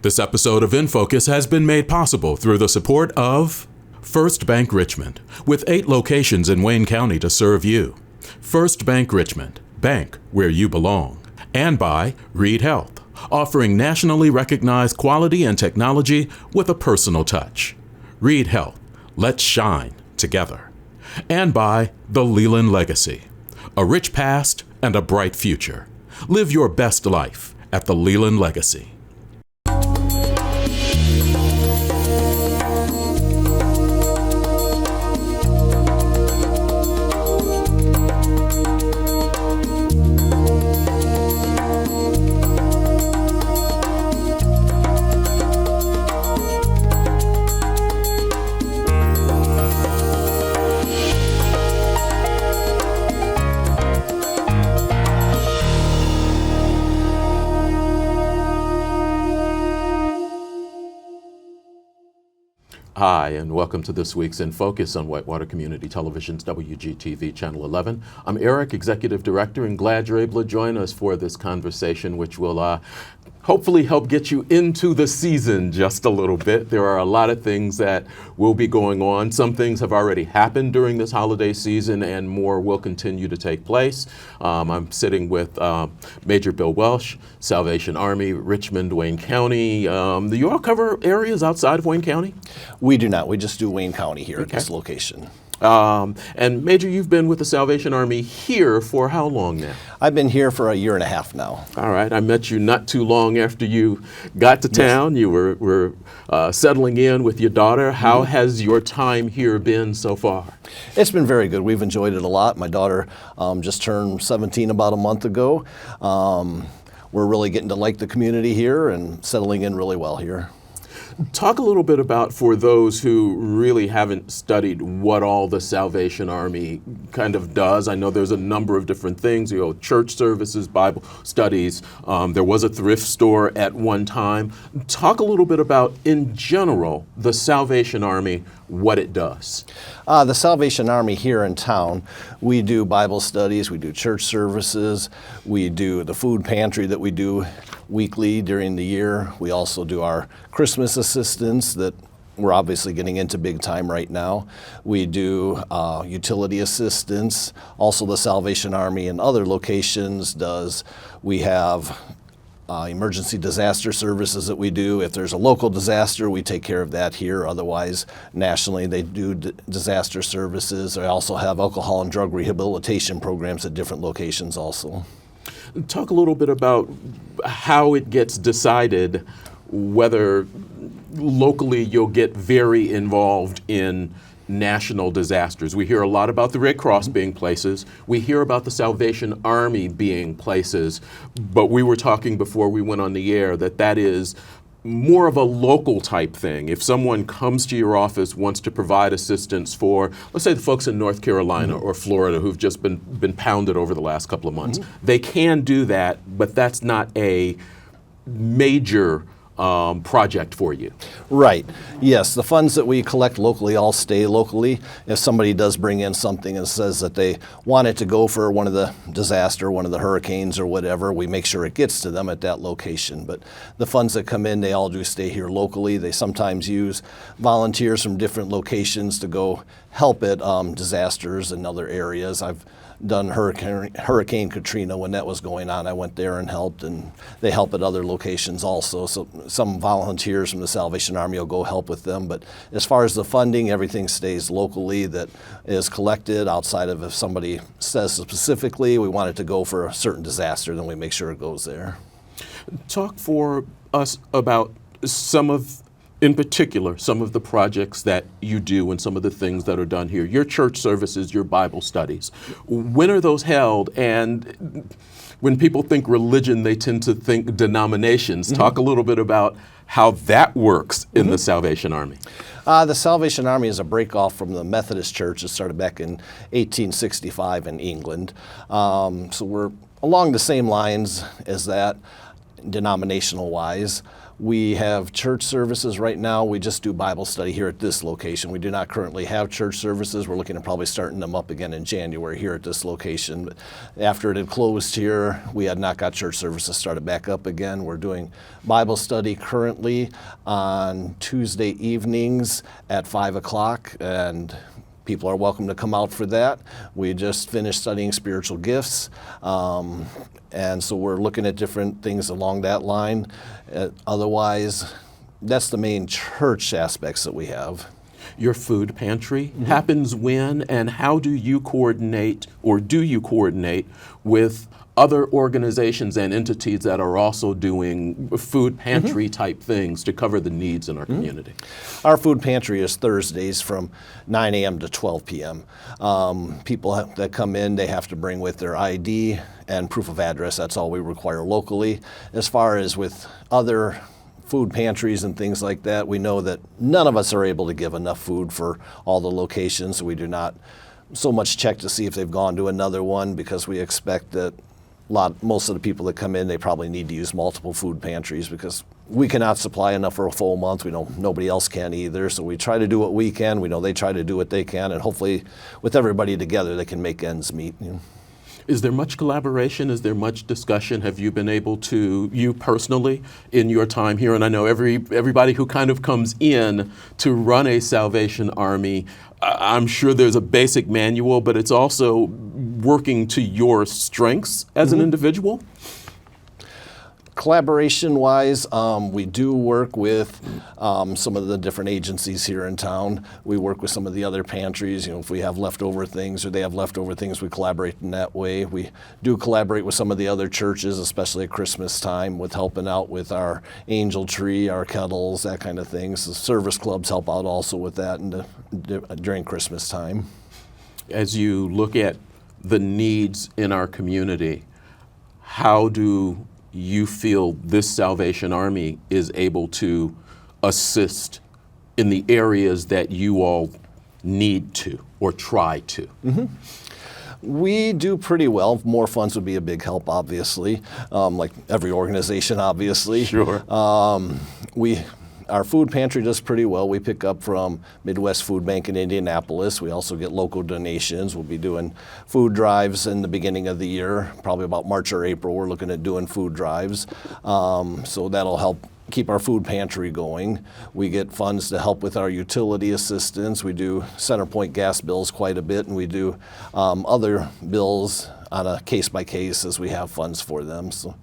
This episode of In Focus has been made possible through the support of First Bank Richmond, with 8 locations in Wayne County to serve you. First Bank Richmond, bank where you belong. And by Reed Health, offering nationally recognized quality and technology with a personal touch. Reed Health, let's shine together. And by The Leland Legacy, a rich past and a bright future. Live your best life at The Leland Legacy. Hi, and welcome to this week's In Focus on Whitewater Community Television's WGTV Channel 11. I'm Eric, Executive Director, and glad you're able to join us for this conversation, which will hopefully help get you into the season just a little bit. There are a lot of things that will be going on. Some things have already happened during this holiday season, and more will continue to take place. I'm sitting with Major Bill Welch, Salvation Army, Richmond, Wayne County. Do you all cover areas outside of Wayne County? We do not. We just do Wayne County here at this location. And Major, you've been with the Salvation Army here for how long now? I've been here for a year and a half now. All right. I met you not too long after you got to town. Yes. You were settling in with your daughter. How has your time here been so far? It's been very good. We've enjoyed it a lot. My daughter just turned 17 about a month ago. We're really getting to like the community here and settling in really well here. Talk a little bit about, for those who really haven't studied, what all the Salvation Army kind of does. I know there's a number of different things, church services, Bible studies. There was a thrift store at one time. Talk a little bit about, in general, the Salvation Army, what it does. The Salvation Army here in town, we do Bible studies, we do church services, we do the food pantry that we do weekly during the year. We also do our Christmas assistance that we're obviously getting into big time right now. We do utility assistance. Also, the Salvation Army in other locations we have emergency disaster services that we do. If there's a local disaster, we take care of that here. Otherwise, nationally, they do disaster services. They also have alcohol and drug rehabilitation programs at different locations also. Talk a little bit about how it gets decided whether locally you'll get very involved in national disasters. We hear a lot about the Red Cross being places. We hear about the Salvation Army being places. But we were talking before we went on the air that is more of a local type thing. If someone comes to your office, wants to provide assistance for, let's say, the folks in North Carolina or Florida who've just been pounded over the last couple of months, they can do that, but that's not a major project for you. Right. Yes, the funds that we collect locally all stay locally. If somebody does bring in something and says that they want it to go for one of the disaster, one of the hurricanes or whatever, we make sure it gets to them at that location. But the funds that come in, they all do stay here locally. They sometimes use volunteers from different locations to go help at disasters in other areas. I've done Hurricane Katrina when that was going on. I went there and helped, and they help at other locations also. So some volunteers from the Salvation Army will go help with them. But as far as the funding, everything stays locally that is collected outside of if somebody says specifically we want it to go for a certain disaster, then we make sure it goes there. Talk for us about in particular, some of the projects that you do and some of the things that are done here. Your church services, your Bible studies. When are those held? And when people think religion, they tend to think denominations. Talk a little bit about how that works in the Salvation Army. The Salvation Army is a break-off from the Methodist Church. It started back in 1865 in England. So we're along the same lines as that, denominational-wise. We have church services right now. We just do Bible study here at this location. We do not currently have church services. We're looking at probably starting them up again in January here at this location. But after it had closed here, we had not got church services started back up again. We're doing Bible study currently on Tuesday evenings at 5 o'clock, and people are welcome to come out for that. We just finished studying spiritual gifts, and so we're looking at different things along that line. Otherwise, that's the main church aspects that we have. Your food pantry happens when and how do you coordinate, or do you coordinate with other organizations and entities that are also doing food pantry type things to cover the needs in our community? Our food pantry is Thursdays from 9 a.m. to 12 p.m. People that come in, they have to bring with their ID and proof of address. That's all we require locally. As far as with other food pantries and things like that, we know that none of us are able to give enough food for all the locations. We do not so much check to see if they've gone to another one, because we expect that most of the people that come in, they probably need to use multiple food pantries, because we cannot supply enough for a full month. We know nobody else can either. So we try to do what we can. We know they try to do what they can, and hopefully with everybody together, they can make ends meet. Is there much collaboration? Is there much discussion? Have you been able to, you personally, in your time here, and I know everybody who kind of comes in to run a Salvation Army, I'm sure there's a basic manual, but it's also working to your strengths as an individual? Collaboration-wise, we do work with some of the different agencies here in town. We work with some of the other pantries. If we have leftover things or they have leftover things, we collaborate in that way. We do collaborate with some of the other churches, especially at Christmas time, with helping out with our angel tree, our kettles, that kind of things. The service clubs help out also with that during Christmas time. As you look at the needs in our community, how do you feel this Salvation Army is able to assist in the areas that you all need to or try to? We do pretty well. More funds would be a big help, obviously, like every organization, obviously. Sure. Our food pantry does pretty well. We pick up from Midwest Food Bank in Indianapolis. We also get local donations. We'll be doing food drives in the beginning of the year, probably about March or April. We're looking at doing food drives. So that'll help keep our food pantry going. We get funds to help with our utility assistance. We do CenterPoint gas bills quite a bit, and we do other bills on a case-by-case as we have funds for them. So.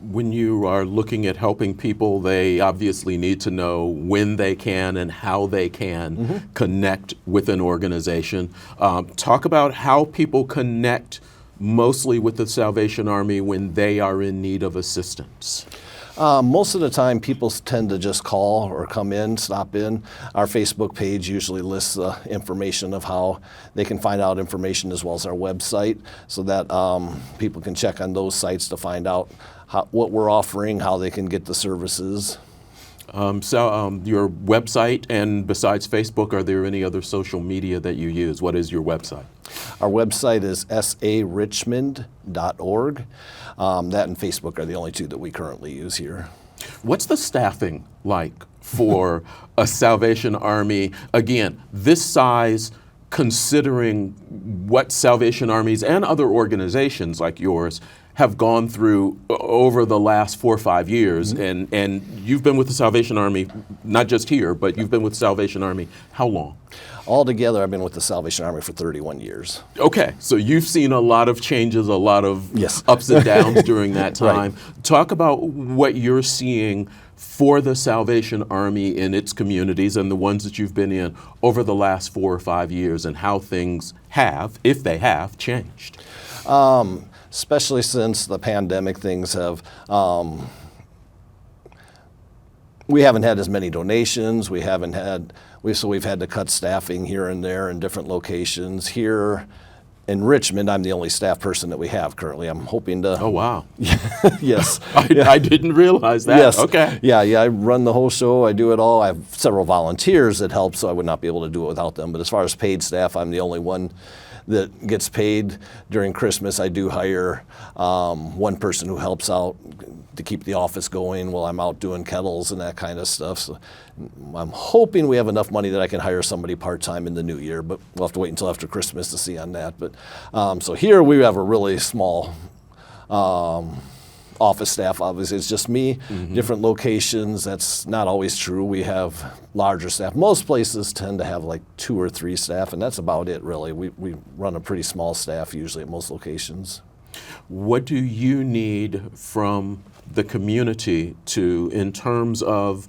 When you are looking at helping people, they obviously need to know when they can and how they can connect with an organization. Talk about how people connect mostly with the Salvation Army when they are in need of assistance. Most of the time, people tend to just call or come in, stop in. Our Facebook page usually lists the information of how they can find out information, as well as our website, so that people can check on those sites to find out what we're offering, how they can get the services. Your website, and besides Facebook, are there any other social media that you use? What is your website? Our website is sarichmond.org. That and Facebook are the only two that we currently use here. What's the staffing like for a Salvation Army? Again, this size, considering what Salvation Armies and other organizations like yours have gone through over the last 4 or 5 years, and you've been with the Salvation Army, not just here, but you've been with the Salvation Army how long? Altogether, I've been with the Salvation Army for 31 years. Okay, so you've seen a lot of changes, a lot of Yes. ups and downs during that time. Right. Talk about what you're seeing for the Salvation Army in its communities and the ones that you've been in over the last 4 or 5 years, and how things have, if they have, changed. Especially since the pandemic, things have, we haven't had as many donations. We've had to cut staffing here and there in different locations. Here in Richmond, I'm the only staff person that we have currently. I'm hoping to. Oh, wow. Yes. I didn't realize that. Yes. Okay. Yeah, I run the whole show. I do it all. I have several volunteers that help, so I would not be able to do it without them. But as far as paid staff, I'm the only one that gets paid during Christmas. I do hire one person who helps out to keep the office going while I'm out doing kettles and that kind of stuff. So I'm hoping we have enough money that I can hire somebody part-time in the new year, but we'll have to wait until after Christmas to see on that. But so here we have a really small office staff. Obviously, it's just me, different locations. That's not always true. We have larger staff. Most places tend to have like 2 or 3 staff, and that's about it, really. We run a pretty small staff usually at most locations. What do you need from the community in terms of,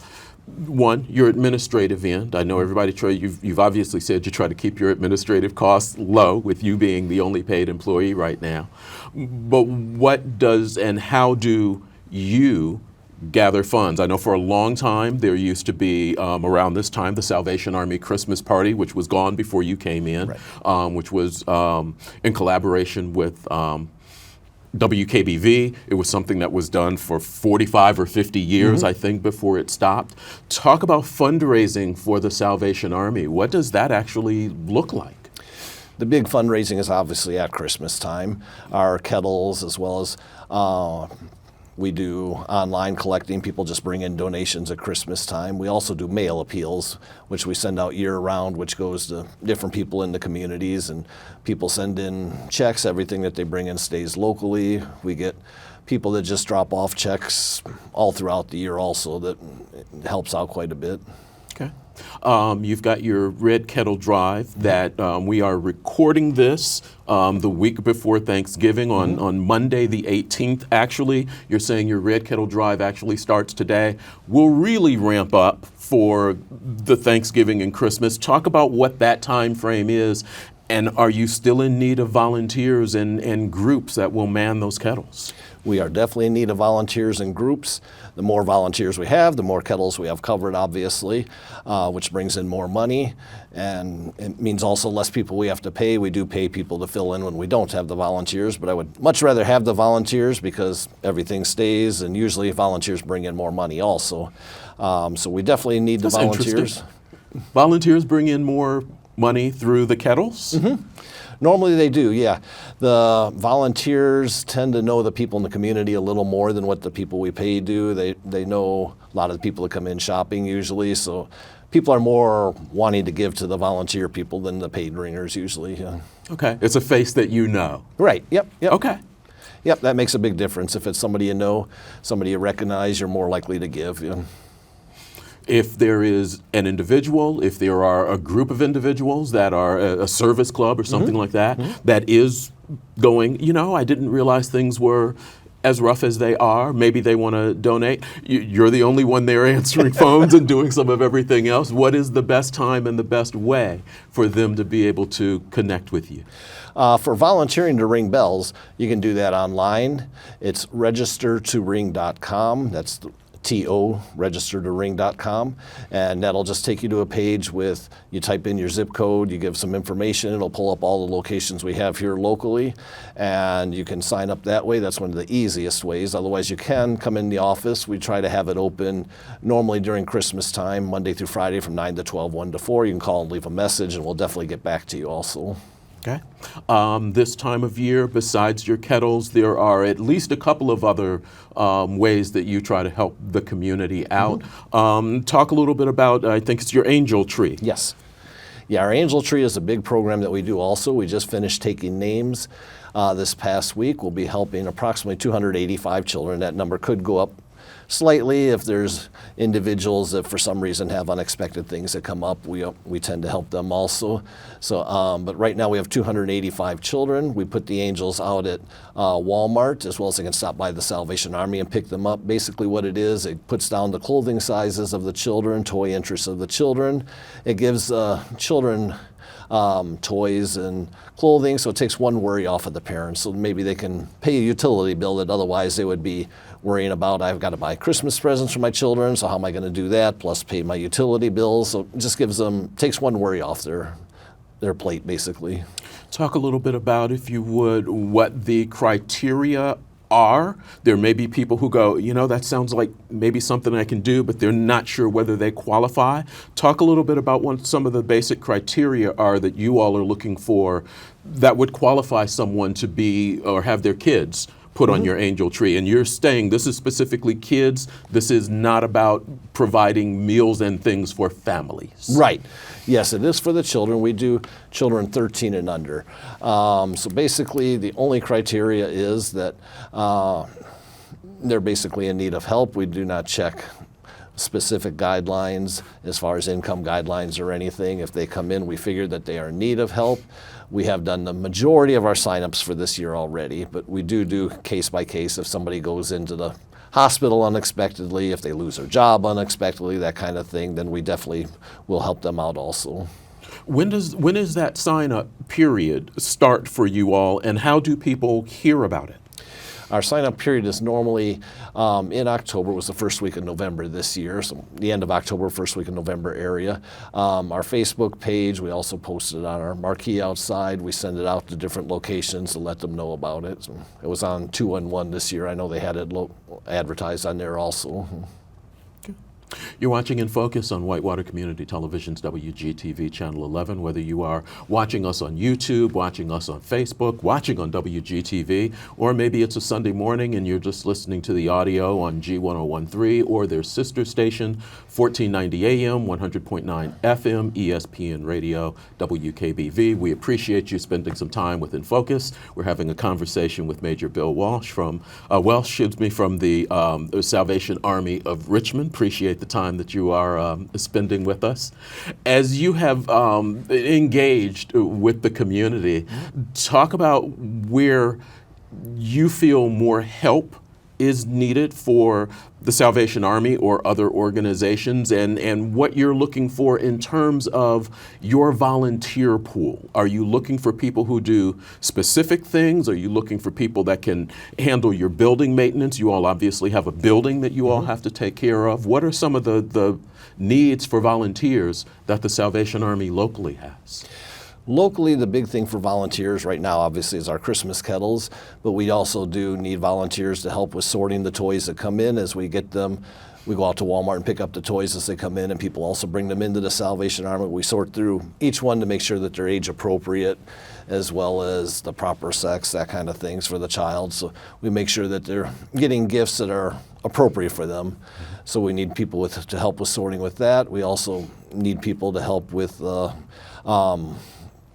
one, your administrative end? I know everybody you've obviously said you try to keep your administrative costs low with you being the only paid employee right now. But what does and how do you gather funds? I know for a long time there used to be, around this time, the Salvation Army Christmas party, which was gone before you came in, right. Which was in collaboration with WKBV. It was something that was done for 45 or 50 years, I think, before it stopped. Talk about fundraising for the Salvation Army. What does that actually look like? The big fundraising is obviously at Christmas time. Our kettles, as well as we do online collecting. People just bring in donations at Christmas time. We also do mail appeals, which we send out year-round, which goes to different people in the communities, and people send in checks. Everything that they bring in stays locally. We get people that just drop off checks all throughout the year also. That helps out quite a bit. Okay. You've got your Red Kettle Drive that we are recording this the week before Thanksgiving on Monday the 18th. Actually, you're saying your Red Kettle Drive actually starts today. We'll really ramp up for the Thanksgiving and Christmas. Talk about what that time frame is, and are you still in need of volunteers and groups that will man those kettles? We are definitely in need of volunteers and groups. The more volunteers we have, the more kettles we have covered, obviously, which brings in more money. And it means also less people we have to pay. We do pay people to fill in when we don't have the volunteers, but I would much rather have the volunteers because everything stays, and usually volunteers bring in more money also. So we definitely need the volunteers. Volunteers bring in more money through the kettles? Normally they do, yeah. The volunteers tend to know the people in the community a little more than what the people we pay do. They know a lot of the people that come in shopping usually, so people are more wanting to give to the volunteer people than the paid ringers usually. Yeah. Okay, it's a face that you know. Right, yep. Okay. Yep, that makes a big difference. If it's somebody you know, somebody you recognize, you're more likely to give. Yeah. If there is an individual, if there are a group of individuals that are a service club or something like that, that is going, I didn't realize things were as rough as they are. Maybe they want to donate. You're the only one there answering phones and doing some of everything else. What is the best time and the best way for them to be able to connect with you? For volunteering to ring bells, you can do that online. It's registertoring.com. That's registertoring.com, and that'll just take you to a page with, you type in your zip code, you give some information, it'll pull up all the locations we have here locally, and you can sign up that way. That's one of the easiest ways. Otherwise, you can come in the office. We try to have it open normally during Christmas time, Monday through Friday from 9 to 12, 1 to 4. You can call and leave a message, and we'll definitely get back to you also. Okay. This time of year, besides your kettles, there are at least a couple of other ways that you try to help the community out. Talk a little bit about, I think it's your angel tree. Yes. Yeah, our angel tree is a big program that we do also. We just finished taking names this past week. We'll be helping approximately 285 children. That number could go up slightly if there's individuals that for some reason have unexpected things that come up. We tend to help them also. So, but right now we have 285 children. We put the angels out at Walmart, as well as they can stop by the Salvation Army and pick them up. Basically what it is, it puts down the clothing sizes of the children, toy interests of the children. It gives children toys and clothing, so it takes one worry off of the parents. So maybe they can pay a utility bill that otherwise they would be worrying about. I've got to buy Christmas presents for my children, so how am I going to do that? Plus pay my utility bills. So it just takes one worry off their plate, basically. Talk a little bit about, if you would, what the criteria are. There may be people who go, you know, that sounds like maybe something I can do, but they're not sure whether they qualify. Talk a little bit about what some of the basic criteria are that you all are looking for that would qualify someone to be or have their kids put on your angel tree. And you're saying this is specifically kids. This is not about providing meals and things for families. Right. Yes, it is for the children. We do children 13 and under. So basically, the only criteria is that they're basically in need of help. We do not check specific guidelines as far as income guidelines or anything. If they come in, we figure that they are in need of help. We have done the majority of our signups for this year already, but we do case by case. If somebody goes into the hospital unexpectedly, if they lose their job unexpectedly, that kind of thing, then we definitely will help them out also. When is that sign-up period start for you all, and how do people hear about it? Our sign-up period is normally in October. It was the first week of November this year, so the end of October, first week of November area. Our Facebook page, we also post it on our marquee outside. We send it out to different locations to let them know about it. So it was on 211 this year. I know they had it advertised on there also. You're watching In Focus on Whitewater Community Television's WGTV Channel 11, whether you are watching us on YouTube, watching us on Facebook, watching on WGTV, or maybe it's a Sunday morning and you're just listening to the audio on G1013 or their sister station, 1490 AM, 100.9 FM, ESPN Radio, WKBV. We appreciate you spending some time with In Focus. We're having a conversation with Major Bill Welch from the Salvation Army of Richmond. Appreciate the time that you are spending with us. As you have engaged with the community, talk about where you feel more help is needed for the Salvation Army or other organizations, and what you're looking for in terms of your volunteer pool. Are you looking for people who do specific things? Are you looking for people that can handle your building maintenance? You all obviously have a building that you all have to take care of. What are some of the needs for volunteers that the Salvation Army locally has? Locally, the big thing for volunteers right now, obviously, is our Christmas kettles, but we also do need volunteers to help with sorting the toys that come in as we get them. We go out to Walmart and pick up the toys as they come in, and people also bring them into the Salvation Army. We sort through each one to make sure that they're age appropriate, as well as the proper sex, that kind of things for the child. So we make sure that they're getting gifts that are appropriate for them. So we need people to help with sorting with that. We also need people to help with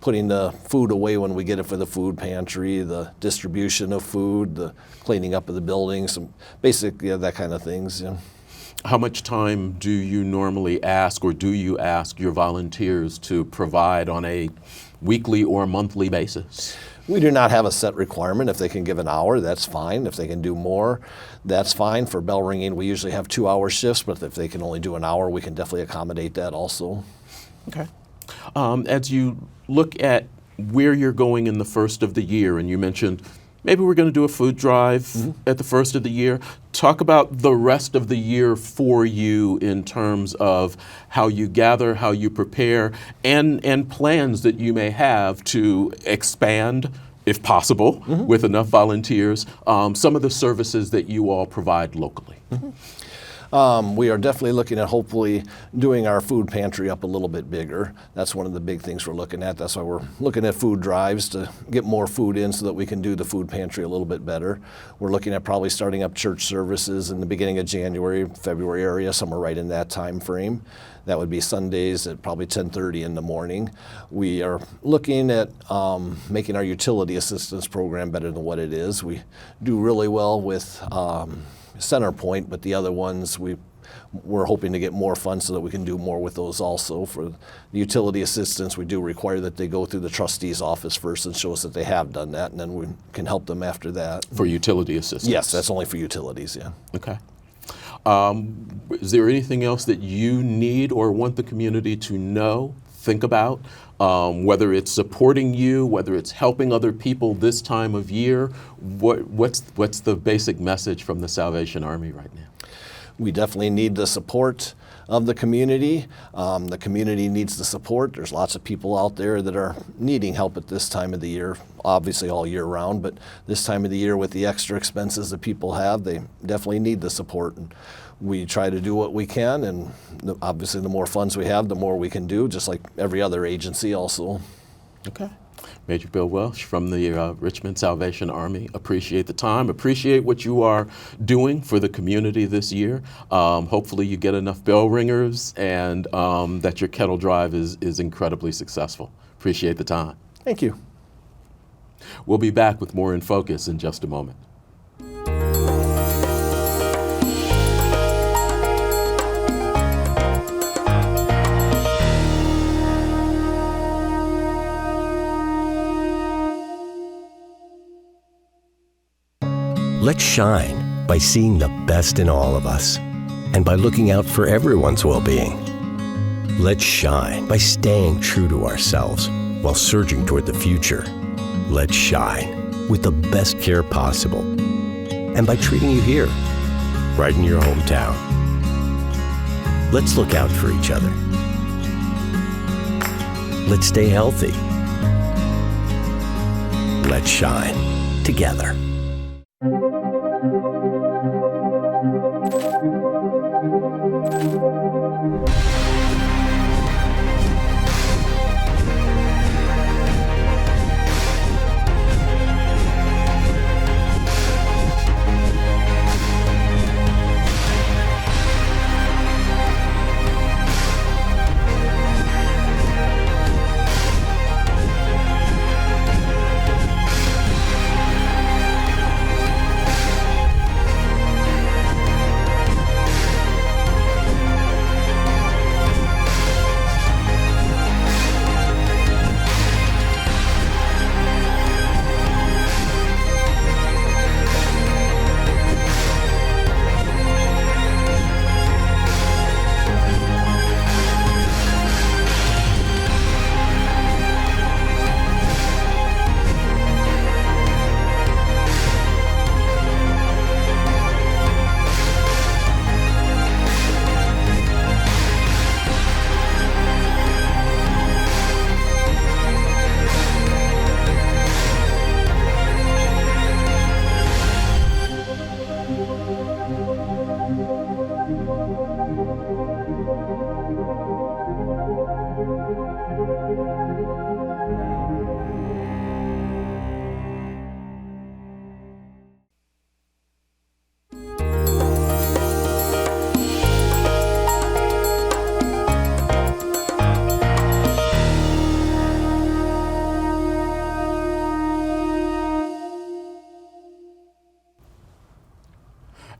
putting the food away when we get it for the food pantry, the distribution of food, the cleaning up of the buildings, some basic, that kind of things. Yeah. How much time do you normally ask, or do you ask your volunteers to provide on a weekly or monthly basis? We do not have a set requirement. If they can give an hour, that's fine. If they can do more, that's fine. For bell ringing, we usually have 2-hour shifts, but if they can only do an hour, we can definitely accommodate that also. Okay. As you look at where you're going in the first of the year, and you mentioned maybe we're going to do a food drive at the first of the year, talk about the rest of the year for you in terms of how you gather, how you prepare, and plans that you may have to expand, if possible, with enough volunteers, some of the services that you all provide locally. We are definitely looking at hopefully doing our food pantry up a little bit bigger. That's one of the big things we're looking at. That's why we're looking at food drives to get more food in so that we can do the food pantry a little bit better. We're looking at probably starting up church services in the beginning of January, February area, somewhere right in that time frame. That would be Sundays at probably 10:30 in the morning. We are looking at making our utility assistance program better than what it is. We do really well with Center Point, but the other ones we're hoping to get more funds so that we can do more with those also. For the utility assistance, we do require that they go through the trustee's office first and show us that they have done that, and then we can help them after that. For utility assistance? Yes, that's only for utilities, yeah. Okay. Is there anything else that you need or want the community to know, think about, whether it's supporting you, whether it's helping other people this time of year? What's the basic message from the Salvation Army right now? we definitely need the support of the community. The community needs the support. There's lots of people out there that are needing help at this time of the year, obviously all year round, but this time of the year with the extra expenses that people have, they definitely need the support. And we try to do what we can, and obviously the more funds we have, the more we can do, just like every other agency also. Okay. Major Bill Welch from the Richmond Salvation Army. Appreciate the time. Appreciate what you are doing for the community this year. Hopefully you get enough bell ringers and that your kettle drive is incredibly successful. Appreciate the time. Thank you. We'll be back with more In Focus in just a moment. Let's shine by seeing the best in all of us and by looking out for everyone's well-being. Let's shine by staying true to ourselves while surging toward the future. Let's shine with the best care possible and by treating you here, right in your hometown. Let's look out for each other. Let's stay healthy. Let's shine together.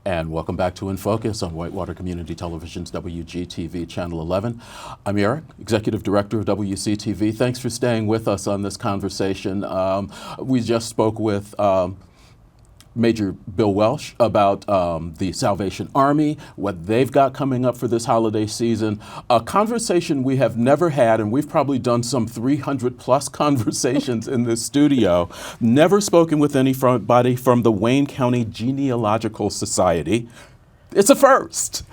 And welcome back to In Focus on Whitewater Community Television's WGTV Channel 11. I'm Eric, Executive Director of WCTV. Thanks for staying with us on this conversation. We just spoke with Major Bill Welch about the Salvation Army, what they've got coming up for this holiday season. A conversation we have never had, and we've probably done some 300 plus conversations in this studio, never spoken with anybody from the Wayne County Genealogical Society. It's a first.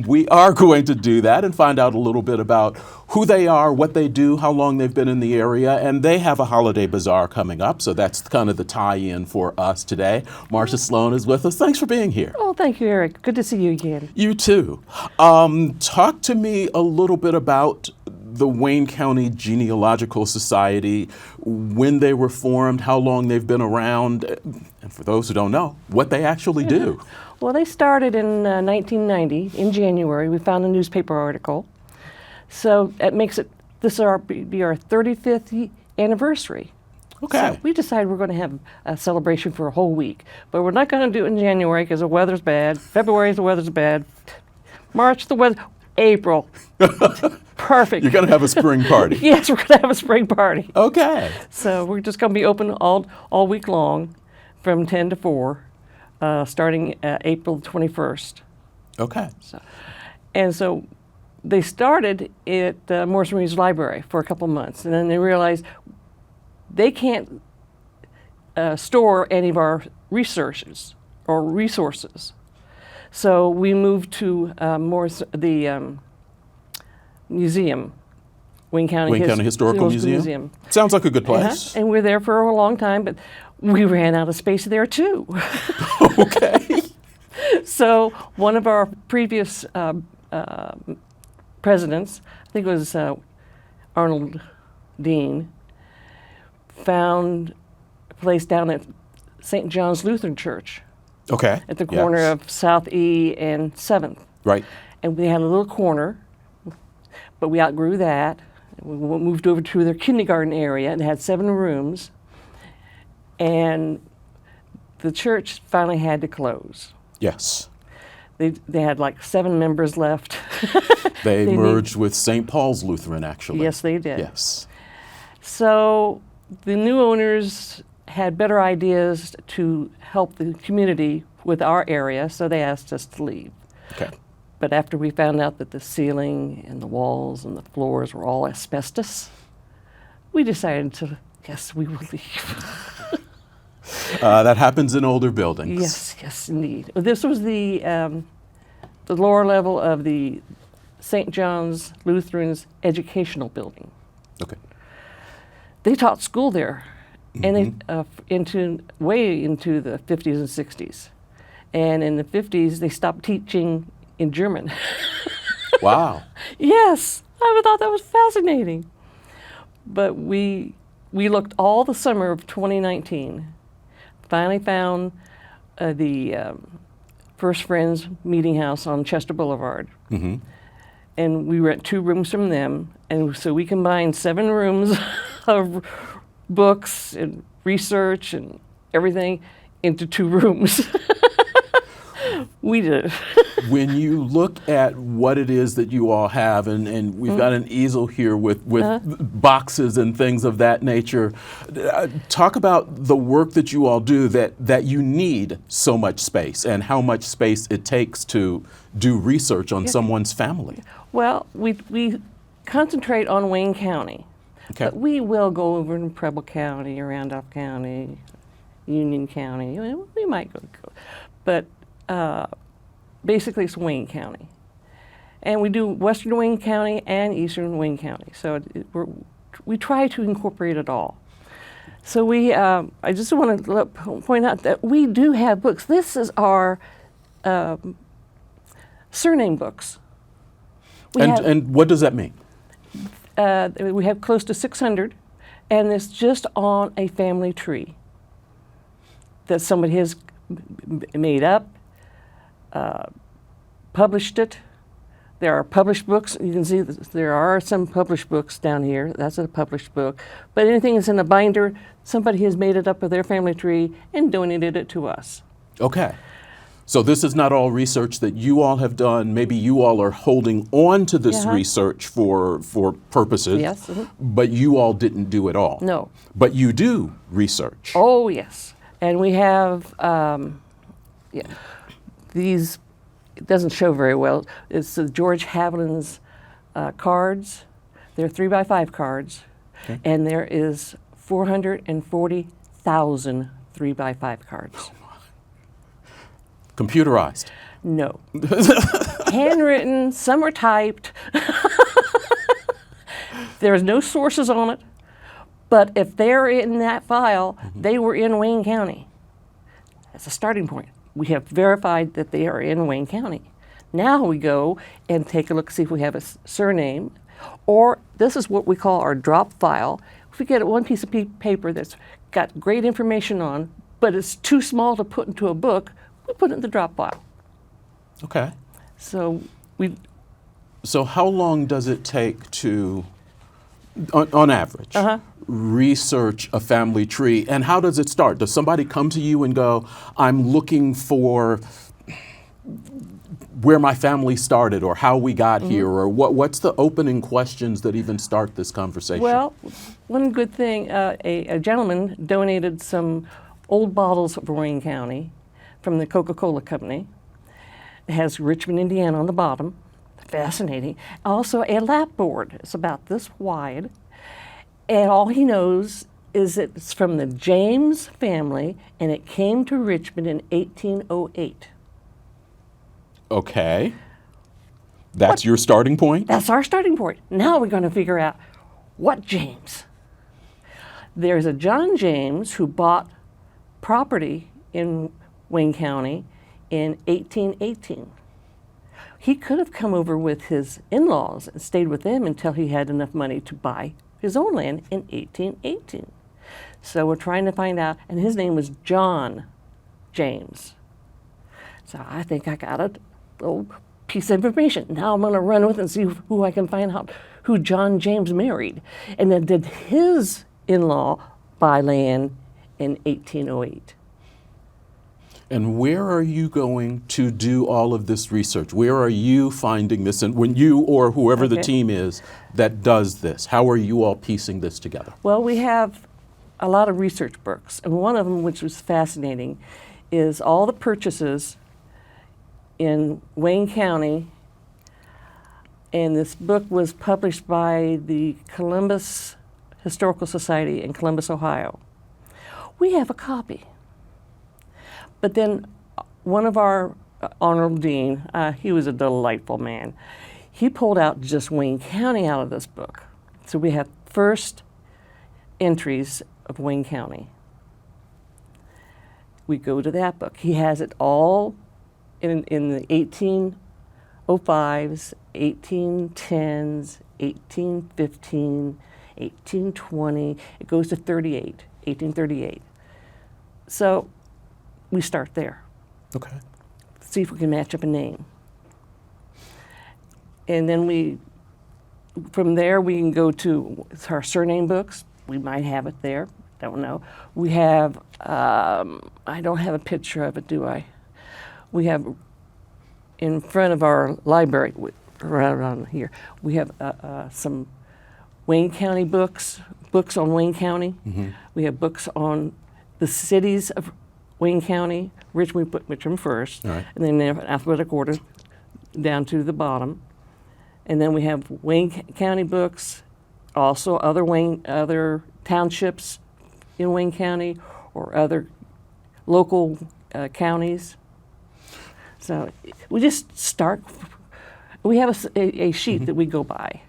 We are going to do that and find out a little bit about who they are, what they do, how long they've been in the area, and they have a holiday bazaar coming up, so that's kind of the tie-in for us today. Marcia Sloan is with us. Thanks for being here. Oh, thank you, Eric. Good to see you again. You too. Talk to me a little bit about the Wayne County Genealogical Society, when they were formed, how long they've been around, and for those who don't know, what they actually do. Well, they started in 1990, in January. We found a newspaper article. So it makes it, this will be our 35th anniversary. Okay. So we decided we're going to have a celebration for a whole week. But we're not going to do it in January because the weather's bad. February, the weather's bad. March, the weather. April. Perfect. You're going to have a spring party. Yes, we're going to have a spring party. Okay. So we're just going to be open all week long from 10 to 4, starting April 21st. Okay. So they started at Morrison Reeves Library for a couple months, and then they realized they can't store any of our researches or resources. So we moved to the museum, Wayne County, Wayne County Historical Museum. Sounds like a good place. And we were there for a long time, but we ran out of space there too. Okay. So one of our previous presidents, I think it was Arnold Dean, found a place down at St. John's Lutheran Church Okay. at the corner Yes. of South E and 7th. Right. And we had a little corner, but we outgrew that. We moved over to their kindergarten area and had 7 rooms. And the church finally had to close. Yes. They had like 7 members left. They They merged with St. Paul's Lutheran, actually. Yes, they did. Yes. So the new owners had better ideas to help the community with our area, so they asked us to leave. Okay. But after we found out that the ceiling and the walls and the floors were all asbestos, we decided to, yes, we will leave. That happens in older buildings. Yes, yes, indeed. This was the lower level of the St. John's Lutheran's educational building. Okay. They taught school there, and they way into the 50s and 60s. And in the 50s, they stopped teaching in German. Wow. Yes, I thought that was fascinating. But we looked all the summer of 2019, finally found the First Friends Meeting House on Chester Boulevard. Mm-hmm. And we rent 2 rooms from them, and so we combined 7 rooms of books and research and everything into 2 rooms. We did. When you look at what it is that you all have, and we've got an easel here with boxes and things of that nature, talk about the work that you all do that you need so much space and how much space it takes to do research on someone's family. Well, we concentrate on Wayne County, Okay. but we will go over in Preble County, Randolph County, Union County. We might go. But basically it's Wayne County. And we do Western Wayne County and Eastern Wayne County. So we try to incorporate it all. So I just want to point out that we do have books. This is our surname books. And what does that mean? We have close to 600, and it's just on a family tree that somebody has made up, published it. There are published books. You can see that there are some published books down here. That's a published book. But anything that's in a binder, somebody has made it up with their family tree and donated it to us. Okay. So this is not all research that you all have done. Maybe you all are holding on to this research for purposes. Yes. But you all didn't do it all. No. But you do research. Oh, yes. And we have these, it doesn't show very well. It's the George Haviland's cards. They're 3x5 cards. Okay. And there is 440,000 3x5 cards. Computerized. No. Handwritten, some are typed. There's no sources on it. But if they're in that file, they were in Wayne County. That's a starting point. We have verified that they are in Wayne County. Now we go and take a look, see if we have a surname, or this is what we call our drop file. If we get one piece of paper that's got great information on, but it's too small to put into a book, we put it in the drop file. Okay. So So how long does it take to, on average, research a family tree? And how does it start? Does somebody come to you and go, I'm looking for where my family started or how we got here, or what's the opening questions that even start this conversation? Well, one good thing, a gentleman donated some old bottles of Wayne County from the Coca-Cola Company. It has Richmond, Indiana on the bottom. Fascinating. Also a lap board. It's about this wide. And all he knows is it's from the James family, and it came to Richmond in 1808. Okay. That's your starting point? That's our starting point. Now we're going to figure out what James. There's a John James who bought property in Wayne County in 1818. He could have come over with his in-laws and stayed with them until he had enough money to buy his own land in 1818. So we're trying to find out, and his name was John James. So I think I got a little piece of information. Now I'm going to run with it and see who I can find out who John James married. And then did his in-law buy land in 1808? And where are you going to do all of this research? Where are you finding this? And when you or whoever the team is that does this, how are you all piecing this together? Well, we have a lot of research books, and one of them, which was fascinating, is all the purchases in Wayne County, and this book was published by the Columbus Historical Society in Columbus, Ohio. We have a copy. But then one of our honorable dean, he was a delightful man, he pulled out just Wayne County out of this book. So we have first entries of Wayne County. We go to that book. He has it all in the 1805s, 1810s, 1815, 1820. It goes to 1838. So we start there. Okay. See if we can match up a name. And then from there we can go to our surname books. We might have it there, don't know. We have, I don't have a picture of it, do I? We have in front of our library, right around here, we have some Wayne County books on Wayne County. Mm-hmm. We have books on the cities of Wayne County. We put Richmond first, right, and then in alphabetical order down to the bottom. And then we have Wayne County books, also other townships in Wayne County or other local counties. So we just start. We have a sheet that we go by.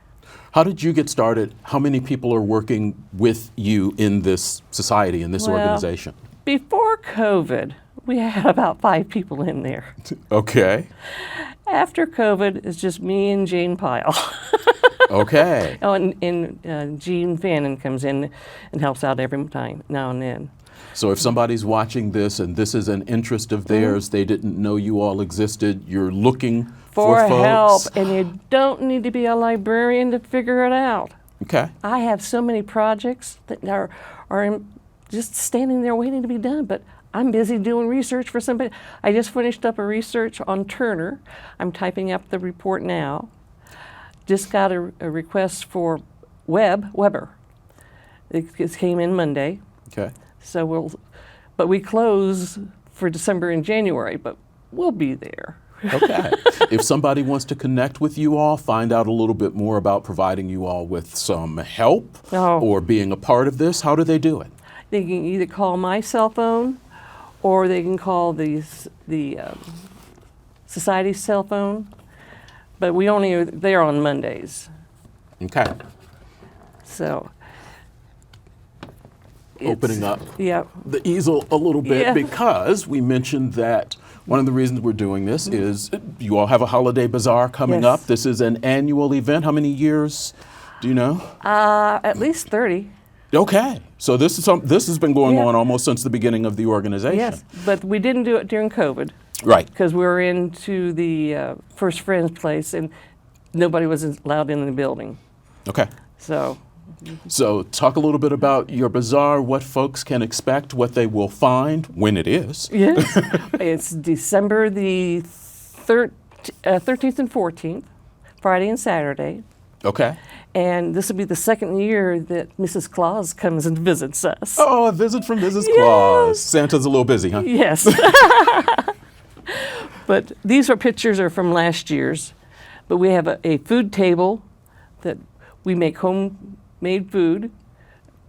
How did you get started? How many people are working with you in this society, in this organization? Before COVID, we had about 5 people in there. Okay. After COVID, it's just me and Jane Pyle. Okay. Oh, and Jean Fannin comes in and helps out every time, now and then. So if somebody's watching this and this is an interest of theirs, they didn't know you all existed, you're looking for help, folks. and you don't need to be a librarian to figure it out. Okay. I have so many projects that are just standing there waiting to be done, but I'm busy doing research for somebody. I just finished up a research on Turner. I'm typing up the report now. Just got a request for Weber. It came in Monday. Okay. So but we close for December and January, but we'll be there. Okay. If somebody wants to connect with you all, find out a little bit more about providing you all with some help or being a part of this, how do they do it? They can either call my cell phone or they can call the society's cell phone, but we only are there on Mondays. Okay. So opening up the easel a little bit because we mentioned that one of the reasons we're doing this is you all have a holiday bazaar coming up. This is an annual event. How many years do you know? At least 30. Okay. So this has been going on almost since the beginning of the organization. Yes, but we didn't do it during COVID. Right. Because we were into the First Friends place and nobody was allowed in the building. Okay. So talk a little bit about your bazaar, what folks can expect, what they will find, when it is. Yes. It's December the 13th and 14th, Friday and Saturday. Okay. And this will be the second year that Mrs. Claus comes and visits us. Oh, a visit from Mrs. Claus. Santa's a little busy, huh? Yes. But these pictures are from last year's. But we have a food table that we make homemade food,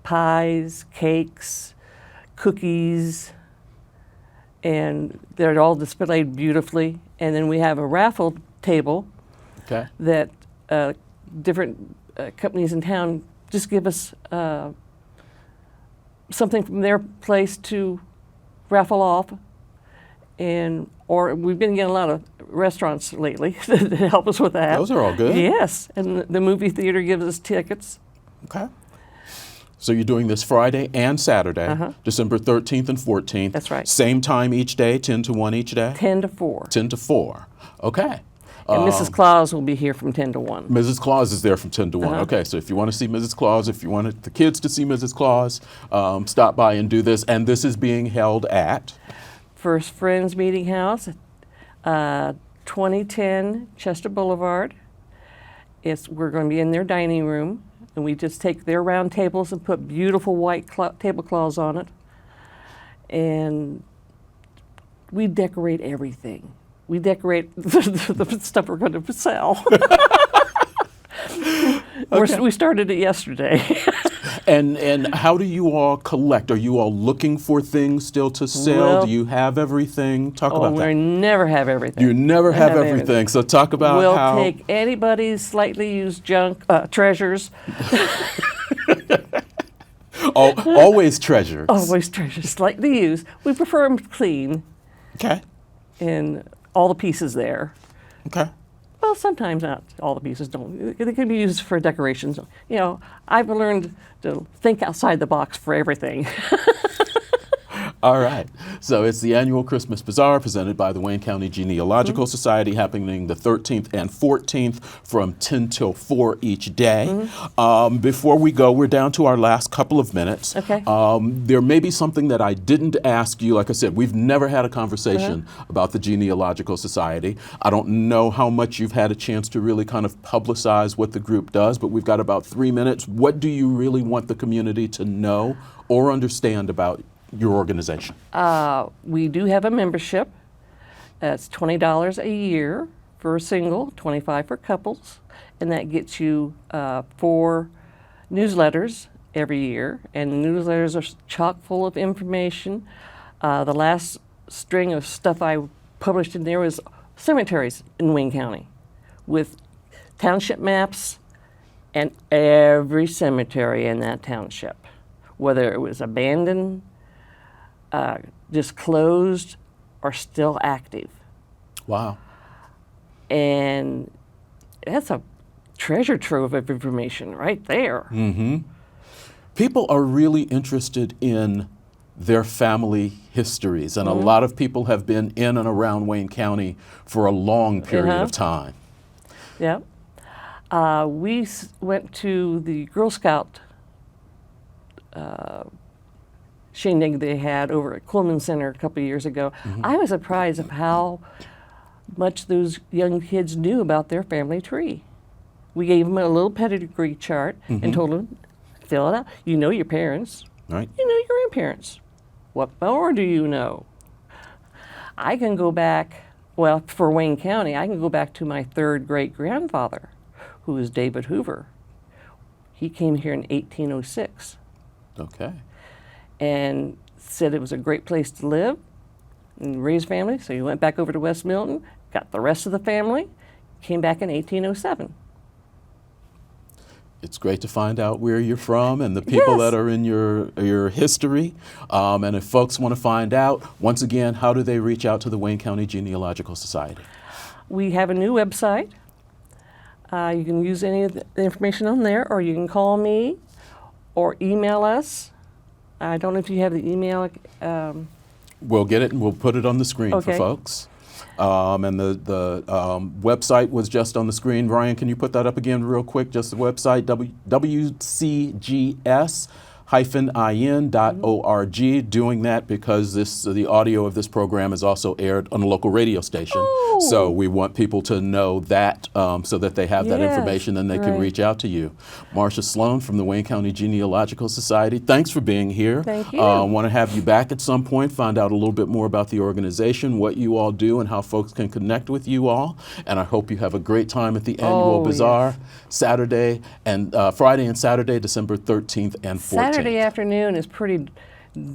pies, cakes, cookies, and they're all displayed beautifully. And then we have a raffle table Okay. that different companies in town just give us something from their place to raffle off. Or we've been getting a lot of restaurants lately that help us with that. Those are all good. Yes, and the movie theater gives us tickets. Okay. So you're doing this Friday and Saturday, December 13th and 14th. That's right. Same time each day, 10 to 1 each day? 10 to 4. 10 to 4. Okay. And Mrs. Claus will be here from 10 to 1. Mrs. Claus is there from 10 to 1. Okay, so if you want to see Mrs. Claus, if you wanted the kids to see Mrs. Claus, stop by and do this. And this is being held at? First Friends Meeting House, 2010 Chester Boulevard. We're going to be in their dining room, and we just take their round tables and put beautiful white tablecloths on it. And we decorate everything. We decorate the stuff we're going to sell. We started it yesterday. And how do you all collect? Are you all looking for things still to sell? Well, do you have everything? Talk about that. We never have everything. You never have everything. So talk about how. We'll take anybody's slightly used junk, treasures. Always treasures. Always treasures, slightly used. We prefer them clean. Okay. And all the pieces there. Okay. Well, sometimes not all the pieces don't. They can be used for decorations. You know, I've learned to think outside the box for everything. All right. So it's the annual Christmas Bazaar presented by the Wayne County Genealogical Society, happening the 13th and 14th from 10 till 4 each day. Before we go, we're down to our last couple of minutes. Okay. There may be something that I didn't ask you. Like I said, we've never had a conversation about the Genealogical Society. I don't know how much you've had a chance to really kind of publicize what the group does, but we've got about 3 minutes. What do you really want the community to know or understand about your organization? We do have a membership. It's $20 a year for a single, $25 for couples, and that gets you 4 newsletters every year. And the newsletters are chock full of information. The last string of stuff I published in there was cemeteries in Wayne County, with township maps and every cemetery in that township, whether it was abandoned, just closed, or still active. Wow. And that's a treasure trove of information right there. People are really interested in their family histories, and a lot of people have been in and around Wayne County for a long period of time. Yeah. We went to the Girl Scout shindig they had over at Coleman Center a couple of years ago. I was surprised of how much those young kids knew about their family tree. We gave them a little pedigree chart and told them, fill it out. You know your parents. Right. You know your grandparents. What more do you know? I can go back, well, for Wayne County, I can go back to my 3rd great-grandfather, who was David Hoover. He came here in 1806. Okay. And said it was a great place to live and raise family. So he went back over to West Milton, got the rest of the family, came back in 1807. It's great to find out where you're from and the people Yes. that are in your history. And if folks want to find out, once again, how do they reach out to the Wayne County Genealogical Society? We have a new website. You can use any of the information on there, or you can call me or email us. I don't know if you have the email. We'll get it and we'll put it on the screen for Okay. folks. And the website was just on the screen. Ryan, can you put that up again real quick? Just the website, WCGS-in.org. Doing that because the audio of this program is also aired on a local radio station. Oh. So we want people to know that so that they have that Yes, information and they can right. reach out to you. Marcia Sloan from the Wayne County Genealogical Society, thanks for being here. Thank you. I want to have you back at some point, find out a little bit more about the organization, what you all do, and how folks can connect with you all. And I hope you have a great time at the annual Oh, bazaar, Saturday and Friday and Saturday, December 13th and 14th. Saturday afternoon is pretty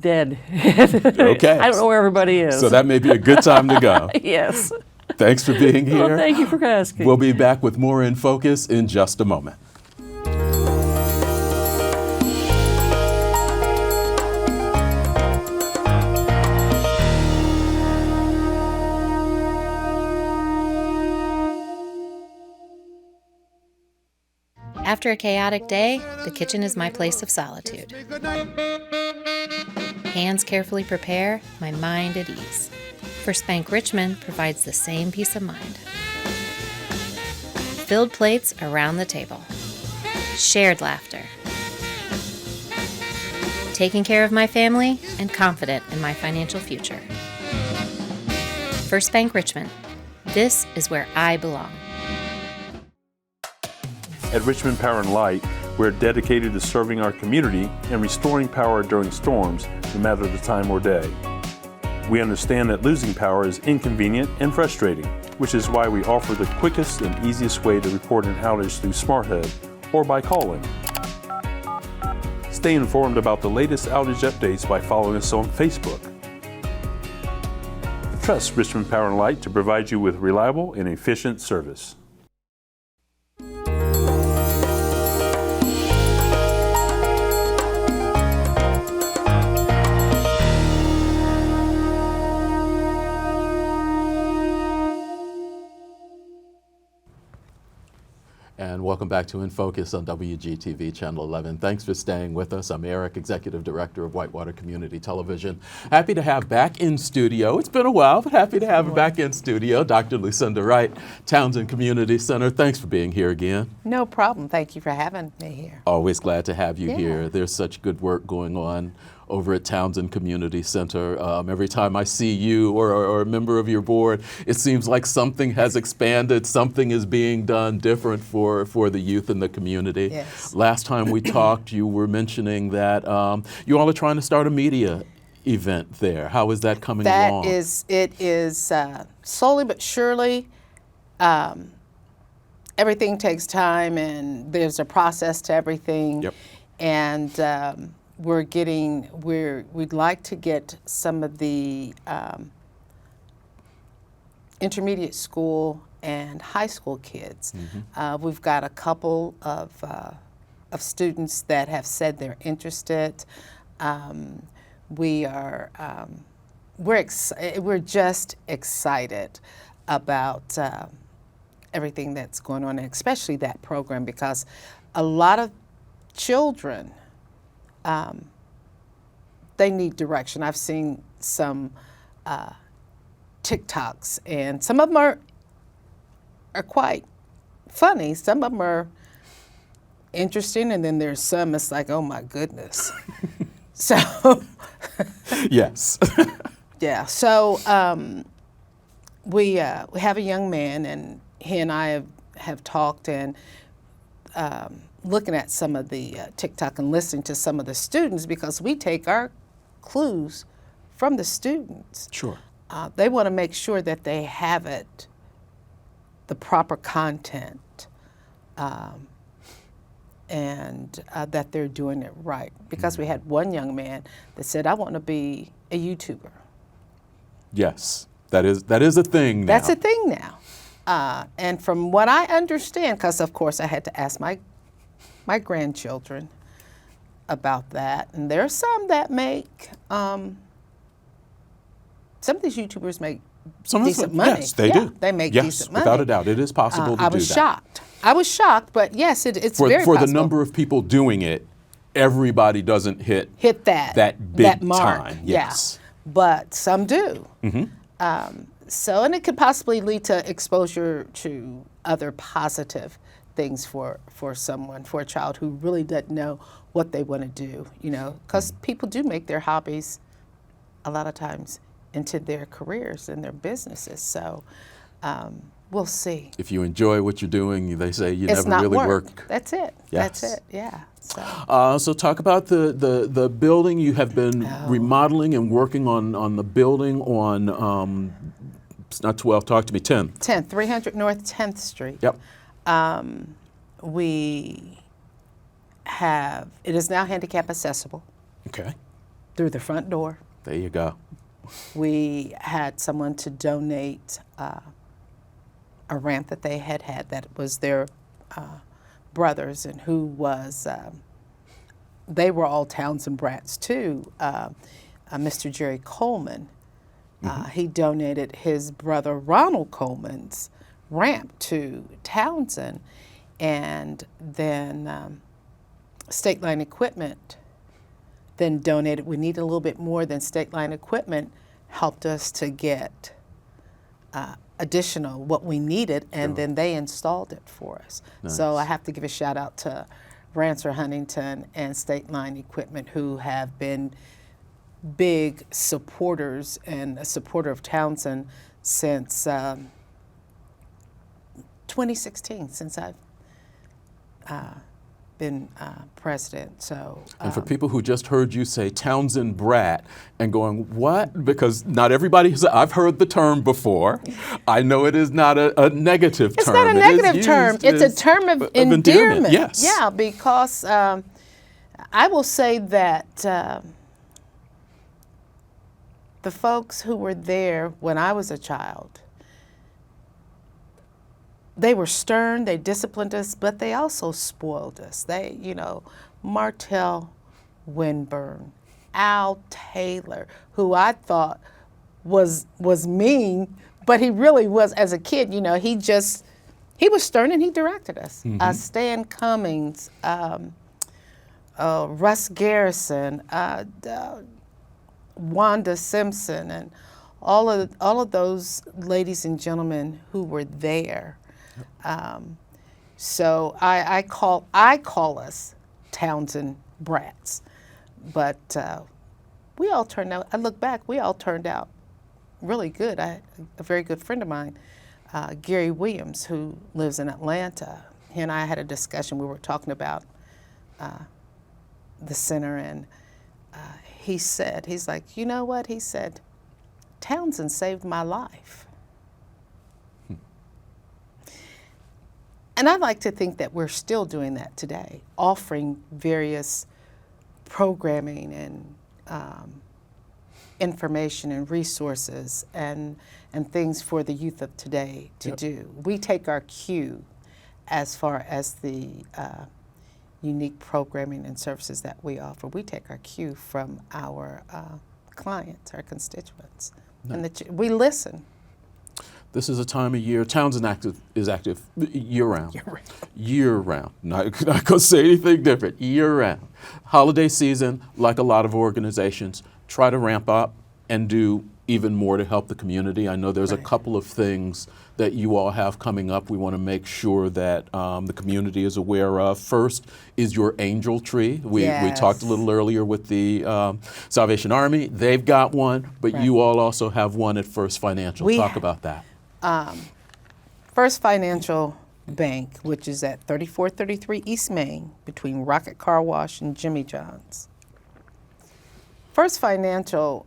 dead. Okay. I don't know where everybody is. So that may be a good time to go. Yes. Thanks for being here. Well, thank you for asking. We'll be back with more In Focus in just a moment. After a chaotic day, the kitchen is my place of solitude. Hands carefully prepare, my mind at ease. First Bank Richmond provides the same peace of mind. Filled plates around the table. Shared laughter. Taking care of my family and confident in my financial future. First Bank Richmond. This is where I belong. At Richmond Power and Light, we're dedicated to serving our community and restoring power during storms, no matter the time or day. We understand that losing power is inconvenient and frustrating, which is why we offer the quickest and easiest way to report an outage through SmartHub or by calling. Stay informed about the latest outage updates by following us on Facebook. Trust Richmond Power and Light to provide you with reliable and efficient service. And welcome back to In Focus on WGTV Channel 11. Thanks for staying with us. I'm Eric, Executive Director of Whitewater Community Television. Happy to have back in studio, it's been a while, but happy to have her back in studio, Dr. Lucinda Wright, Townsend Community Center. Thanks for being here again. No problem. Thank you for having me here. Always glad to have you Yeah. here. There's such good work going on over at Townsend Community Center. Every time I see you or a member of your board, it seems like something has expanded, something is being done different for the youth in the community. Yes. Last time we talked, you were mentioning that you all are trying to start a media event there. How is that coming along? It is slowly but surely. Everything takes time, and there's a process to everything. Yep. And we'd like to get some of the intermediate school and high school kids. Mm-hmm. We've got a couple of students that have said they're interested. We're just excited about everything that's going on, and especially that program, because a lot of children, they need direction. I've seen some TikToks, and some of them are quite funny. Some of them are interesting, and then there's some it's like, oh my goodness. So Yes. yeah. So we have a young man, and he and I have talked, and looking at some of the TikTok and listening to some of the students, because we take our clues from the students. Sure. They want to make sure that they have the proper content, and that they're doing it right. Because we had one young man that said, I want to be a YouTuber. Yes. That is a thing now. That's a thing now. And from what I understand, because of course I had to ask my grandchildren about that, and there are some that make, some of these YouTubers make decent money. Yes, they Yeah, do. They make yes, decent money. without a doubt. It is possible to do that. I was shocked, but yes, it's very For possible. the number of people doing it, everybody doesn't hit that big mark. time. Yes. Yeah. But some do. Mm-hmm. So, and it could possibly lead to exposure to other positive things for someone, for a child who really doesn't know what they want to do, because people do make their hobbies a lot of times into their careers and their businesses. So we'll see. If you enjoy what you're doing, they say you It's never not really work. work. That's it. Yes. That's it. Yeah. So. So talk about the building. You have been remodeling and working on the building on, it's not 12, talk to me, 10th. 10th, 300 North 10th Street. Yep. It is now handicap accessible Okay. through the front door. There you go. We had someone to donate a ramp that they had that was their brothers, and who was, they were all Townsend brats too. Mr. Jerry Coleman, he donated his brother Ronald Coleman's ramp to Townsend, and then State Line Equipment then donated. We needed a little bit more than State Line Equipment helped us to get additional what we needed, and then they installed it for us. Nice. So I have to give a shout out to Rancer Huntington and State Line Equipment, who have been big supporters and a supporter of Townsend since 2016, since I've been president. So, And for people who just heard you say Townsend brat and going, what? Because not everybody has, I've heard the term before. I know it is not a negative it's term. not a It is negative term. used It's a as term of endearment. Yes. Yeah, because I will say that the folks who were there when I was a child, they were stern, they disciplined us, but they also spoiled us. They, Martell Winburn, Al Taylor, who I thought was mean, but he really was, as a kid, he was stern and he directed us. Stan Cummings, Russ Garrison, Wanda Simpson, and all of those ladies and gentlemen who were there. So I call us Townsend brats, but we all turned out. I look back, we all turned out really good. A very good friend of mine, Gary Williams, who lives in Atlanta. He and I had a discussion. We were talking about the center, and he's like, you know what? He said, Townsend saved my life. And I'd like to think that we're still doing that today, offering various programming and information and resources and things for the youth of today to do. We take our cue as far as the unique programming and services that we offer. We take our cue from our clients, our constituents. Nice. And we listen. This is a time of year. Townsend is active year-round. Year-round. Not going to say anything different. Year-round. Holiday season, like a lot of organizations, try to ramp up and do even more to help the community. I know there's a couple of things that you all have coming up we want to make sure that the community is aware of. First is your angel tree. We talked a little earlier with the Salvation Army. They've got one, but you all also have one at First Financial. Talk about that. First Financial Bank, which is at 3433 East Main, between Rocket Car Wash and Jimmy John's. First Financial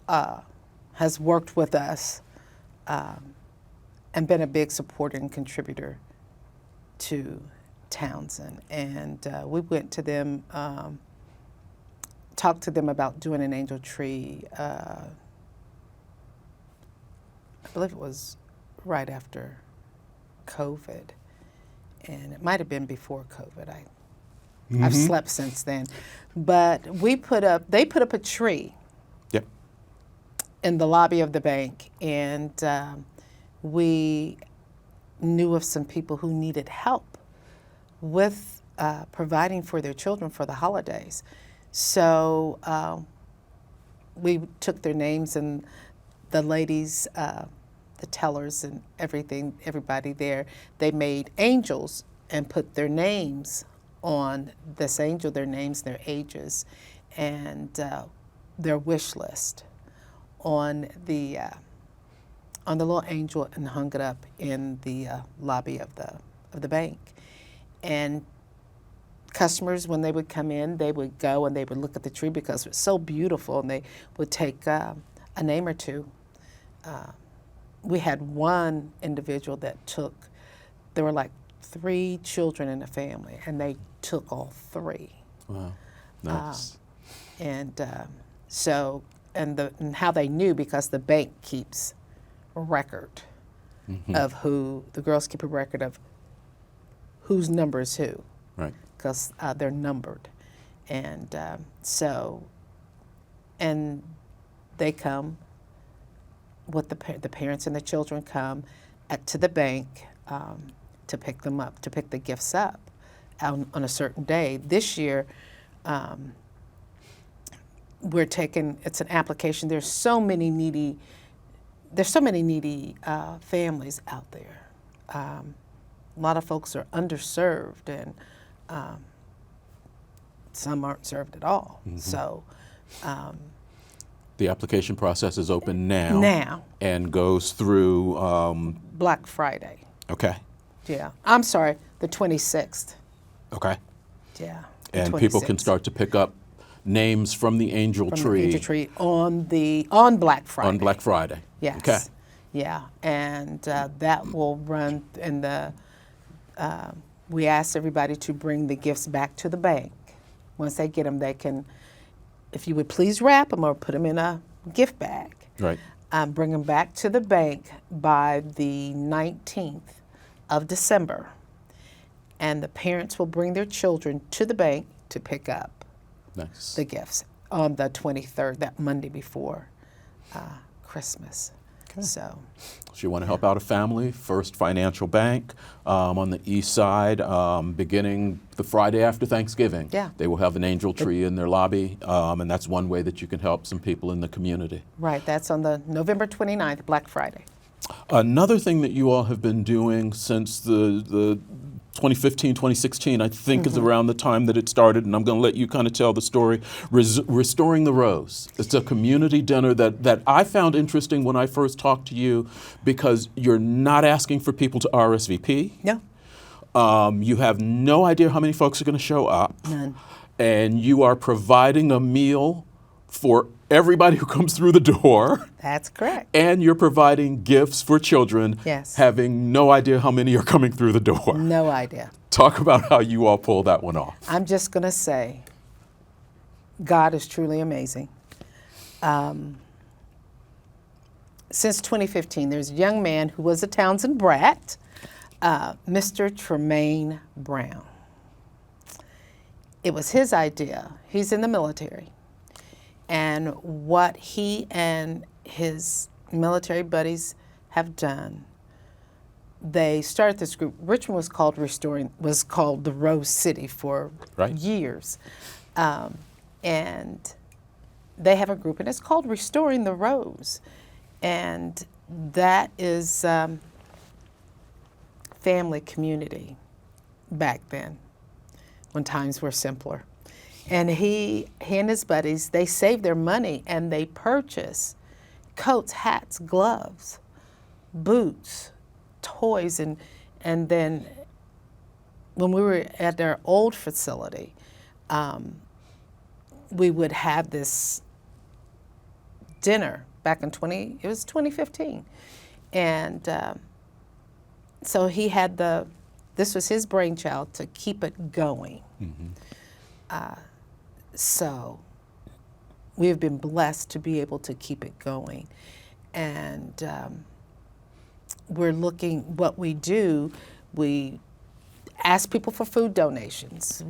has worked with us and been a big supporter and contributor to Townsend. And we went to them, talked to them about doing an angel tree. I believe it was right after COVID, and it might have been before COVID. I've slept since then, but they put up a tree in the lobby of the bank, and we knew of some people who needed help with providing for their children for the holidays. So we took their names, and the ladies, the tellers and everything, everybody there, they made angels and put their names on this angel, their names, their ages, and their wish list on the little angel, and hung it up in the lobby of the bank. And customers, when they would come in, they would go and they would look at the tree because it was so beautiful, and they would take a name or two. We had one individual that there were like 3 children in the family, and they took all 3. Wow, nice. And how they knew, because the bank keeps a record of who, the girls keep a record of whose number is who, Right. because they're numbered. And and they come, with the parents and the children come to the bank to pick them up, to pick the gifts up on a certain day. This year, we're taking, it's an application. There's so many needy families out there. A lot of folks are underserved, and some aren't served at all. So The application process is open now. Now. And goes through, Black Friday. okay, Yeah. I'm sorry, the 26th. okay. Yeah. the And people can 26th. start to pick up names from the angel From tree. the angel tree on Black Friday. On Black Friday. Yes. Okay. Yeah, and that will run in we ask everybody to bring the gifts back to the bank. Once they get them, they can, if you would please wrap them or put them in a gift bag. Right. Bring them back to the bank by the 19th of December. And the parents will bring their children to the bank to pick up Nice. the gifts on the 23rd, that Monday before Christmas. Okay. So, So you want to help out a family, First Financial Bank on the east side, beginning the Friday after Thanksgiving. Yeah. They will have an angel tree in their lobby, and that's one way that you can help some people in the community. right, that's on the November 29th, Black Friday. Another thing that you all have been doing since the 2015, 2016, I think is around the time that it started, and I'm going to let you kind of tell the story, Restoring the Rose. It's a community dinner that I found interesting when I first talked to you, because you're not asking for people to RSVP. No, You have no idea how many folks are going to show up. none. And you are providing a meal for everybody who comes through the door. That's correct. And you're providing gifts for children, Yes. having no idea how many are coming through the door. No idea. Talk about how you all pull that one off. I'm just going to say, God is truly amazing. Since 2015, there's a young man who was a Townsend brat, Mr. Tremaine Brown. It was his idea. He's in the military. And what he and his military buddies have done, they started this group. Richmond was called the Rose City for Right. years. And they have a group, and it's called Restoring the Rose. And that is family community back then, when times were simpler. And he and his buddies, they saved their money and they purchased coats, hats, gloves, boots, toys, and then when we were at their old facility, we would have this dinner back in 2015. And so he had this was his brainchild to keep it going. So we have been blessed to be able to keep it going. And we're looking, what we do, we ask people for food donations.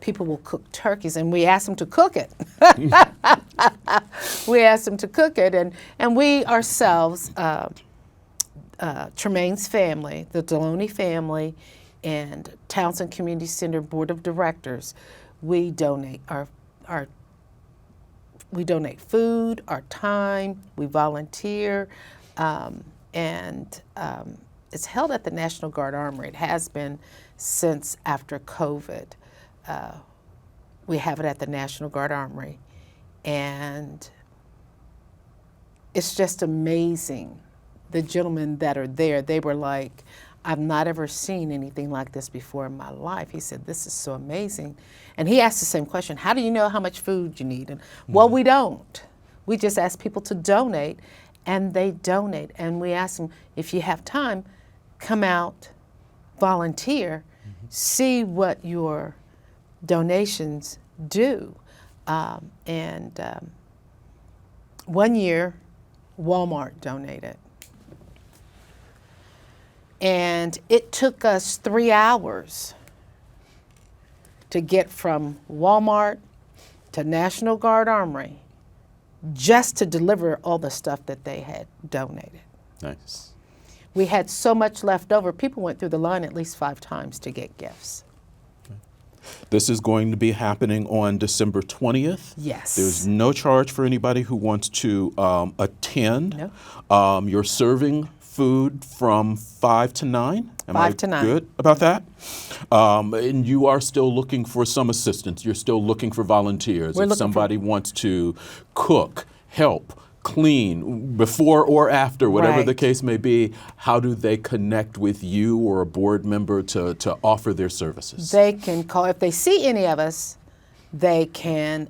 People will cook turkeys, and we ask them to cook it. We ask them to cook it, and we ourselves, Tremaine's family, the Deloney family, and Townsend Community Center Board of Directors, we donate we donate food, our time, we volunteer, and it's held at the National Guard Armory. It has been since after COVID. We have it at the National Guard Armory, and it's just amazing. The gentlemen that are there, they were like, I've not ever seen anything like this before in my life. He said, this is so amazing. And he asked the same question, how do you know how much food you need? And well, we don't. We just ask people to donate, and they donate. And we ask them, if you have time, come out, volunteer, see what your donations do. One year, Walmart donated. And it took us 3 hours to get from Walmart to National Guard Armory just to deliver all the stuff that they had donated. Nice. We had so much left over, people went through the line at least 5 times to get gifts. This is going to be happening on December 20th. Yes. There's no charge for anybody who wants to attend. No. You're serving food from 5 to 9. Am 5 I to 9. good about that? And you are still looking for some assistance. You're still looking for volunteers. We're if looking somebody wants to cook, help, clean, before or after, whatever the Right. case may be, how do they connect with you or a board member to offer their services? They can call, if they see any of us, they can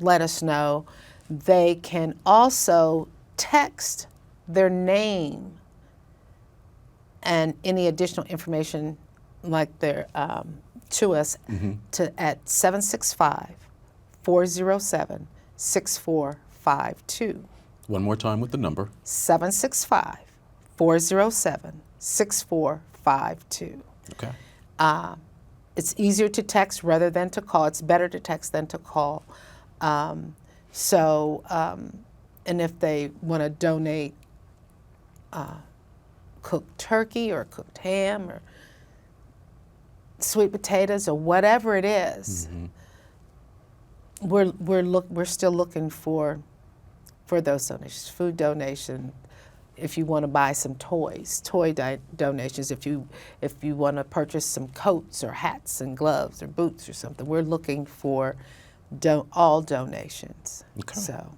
let us know. They can also text their name and any additional information like their to us at 765-407-6452. One more time with the number. 765-407-6452. Okay. It's easier to text rather than to call. It's better to text than to call. And if they want to donate cooked turkey or cooked ham or sweet potatoes or whatever it is, we're still looking for those donations, food donation. If you want to buy some toys, donations. If you want to purchase some coats or hats and gloves or boots or something, we're looking for all donations. Okay. So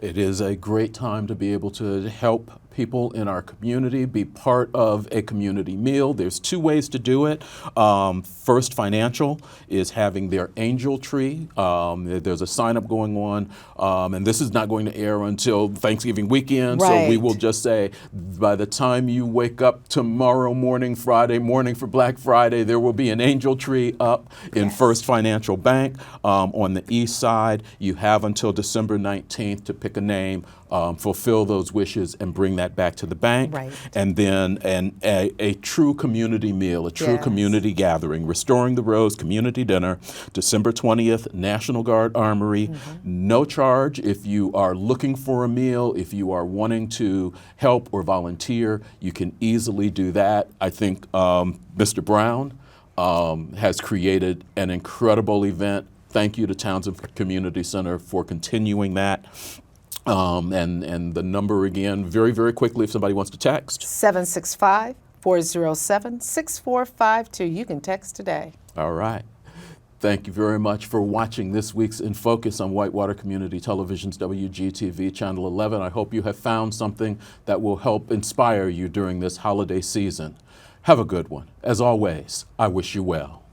it is a great time to be able to help people in our community be part of a community meal. There's 2 ways to do it. First Financial is having their angel tree. There's a sign up going on, and this is not going to air until Thanksgiving weekend. So we Right. will just say by the time you wake up tomorrow morning, Friday morning for Black Friday, there will be an angel tree up in First Financial Bank on the east side. You have until December 19th to pick a name, fulfill those wishes, and bring that back to the bank. Right. And then a true community meal, a true Yes. community gathering. Restoring the Rose Community Dinner, December 20th, National Guard Armory. No charge if you are looking for a meal. If you are wanting to help or volunteer, you can easily do that. I think Mr. Brown has created an incredible event. Thank you to Townsend Community Center for continuing that. And the number again, very, very quickly, if somebody wants to text. 765-407-6452. You can text today. All right. Thank you very much for watching this week's In Focus on Whitewater Community Television's WGTV Channel 11. I hope you have found something that will help inspire you during this holiday season. Have a good one. As always, I wish you well.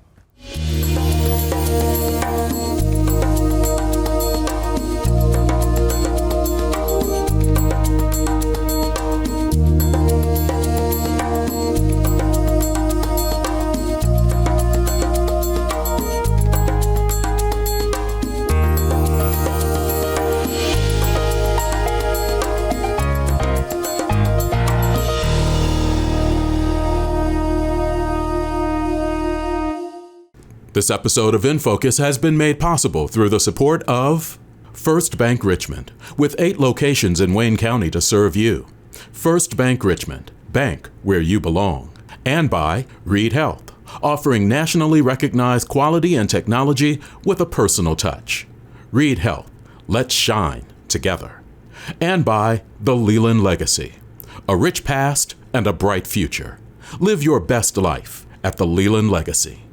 This episode of In Focus has been made possible through the support of First Bank Richmond, with 8 locations in Wayne County to serve you. First Bank Richmond, bank where you belong. And by Reed Health, offering nationally recognized quality and technology with a personal touch. Reed Health, let's shine together. And by The Leland Legacy, a rich past and a bright future. Live your best life at The Leland Legacy.